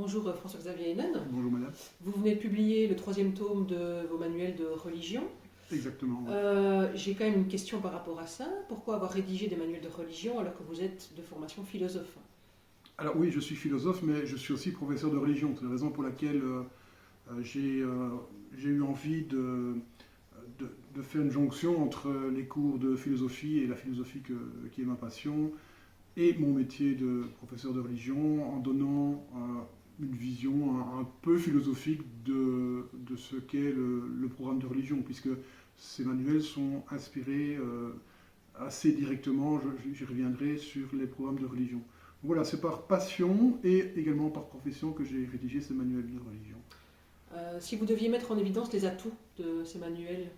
Bonjour François-Xavier Hénen. Bonjour madame. Vous venez de publier le 3e tome de vos manuels de religion. Exactement. Oui. J'ai quand même une question par rapport à ça. Pourquoi avoir rédigé des manuels de religion alors que vous êtes de formation philosophe? Alors oui, je suis philosophe, mais je suis aussi professeur de religion. C'est la raison pour laquelle j'ai eu envie de faire une jonction entre les cours de philosophie et la philosophie qui est ma passion, et mon métier de professeur de religion, en donnant une vision un peu philosophique de ce qu'est le programme de religion, puisque ces manuels sont inspirés assez directement, j'y reviendrai, sur les programmes de religion. Voilà, c'est par passion et également par profession que j'ai rédigé ces manuels de religion. Si vous deviez mettre en évidence les atouts de ces manuels,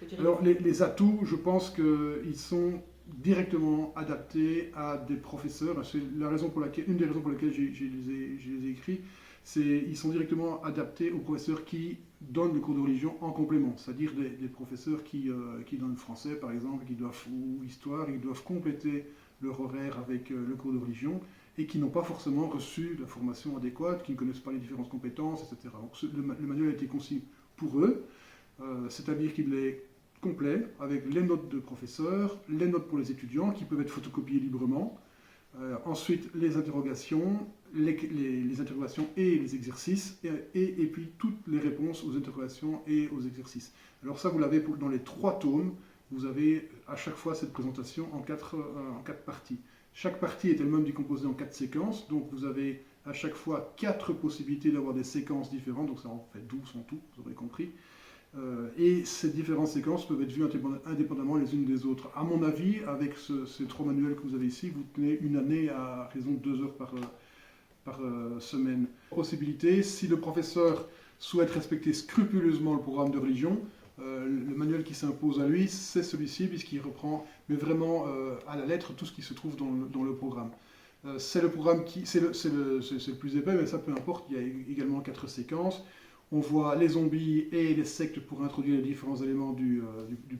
que diriez-vous? Alors, les atouts, je pense qu'ils sont directement adaptés à des professeurs. C'est une des raisons pour lesquelles je les ai écrits, c'est qu'ils sont directement adaptés aux professeurs qui donnent le cours de religion en complément, c'est-à-dire des professeurs qui donnent français, par exemple, ou histoire, ils doivent compléter leur horaire avec le cours de religion, et qui n'ont pas forcément reçu la formation adéquate, qui ne connaissent pas les différentes compétences, etc. Donc le manuel a été conçu pour eux, c'est-à-dire qu'il est complet, avec les notes de professeurs, les notes pour les étudiants, qui peuvent être photocopiées librement, ensuite les interrogations, les interrogations et les exercices, et puis toutes les réponses aux interrogations et aux exercices. Alors ça, vous l'avez dans les 3 tomes, vous avez à chaque fois cette présentation en 4 parties. Chaque partie est elle-même décomposée en 4 séquences, donc vous avez à chaque fois 4 possibilités d'avoir des séquences différentes, donc ça en fait 12 en tout, vous aurez compris. Et ces différentes séquences peuvent être vues indépendamment les unes des autres. À mon avis, avec ces 3 manuels que vous avez ici, vous tenez une année à raison de 2 heures par semaine. Possibilité, si le professeur souhaite respecter scrupuleusement le programme de religion, le manuel qui s'impose à lui, c'est celui-ci, puisqu'il reprend mais vraiment à la lettre tout ce qui se trouve dans le programme. C'est le programme c'est le plus épais, mais ça peu importe, il y a également 4 séquences. On voit les zombies et les sectes pour introduire les différents éléments du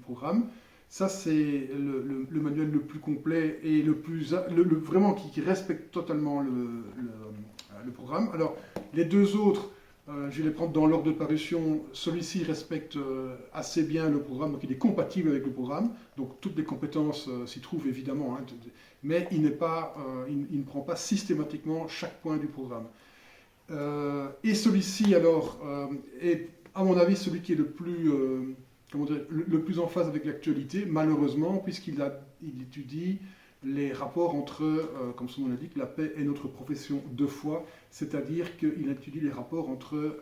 programme. Ça, c'est le manuel le plus complet et vraiment qui respecte totalement le programme. Alors, les 2 autres, je vais les prendre dans l'ordre de parution. Celui-ci respecte assez bien le programme, donc il est compatible avec le programme. Donc, toutes les compétences s'y trouvent évidemment, hein, mais il ne prend pas systématiquement chaque point du programme. Et celui-ci, alors, est, à mon avis, celui qui est le plus en phase avec l'actualité, malheureusement, puisqu'il étudie les rapports entre, comme son nom l'indique, la paix et notre profession de foi, c'est-à-dire qu'il étudie les rapports entre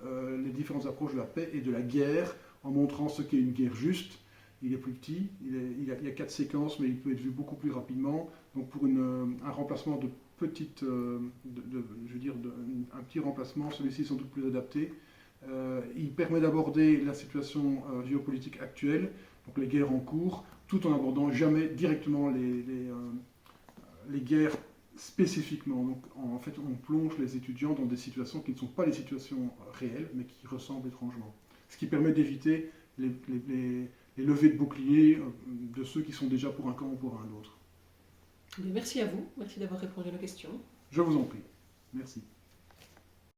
les différentes approches de la paix et de la guerre, en montrant ce qu'est une guerre juste. Il est plus petit, il y a 4 séquences, mais il peut être vu beaucoup plus rapidement. Donc pour un remplacement de petite, un petit remplacement, celui-ci est sans doute plus adapté. Il permet d'aborder la situation géopolitique actuelle, donc les guerres en cours, tout en abordant jamais directement les guerres spécifiquement. Donc en fait, on plonge les étudiants dans des situations qui ne sont pas les situations réelles, mais qui ressemblent étrangement. Ce qui permet d'éviter les levées de boucliers de ceux qui sont déjà pour un camp ou pour un autre. Merci à vous, merci d'avoir répondu à nos questions. Je vous en prie. Merci.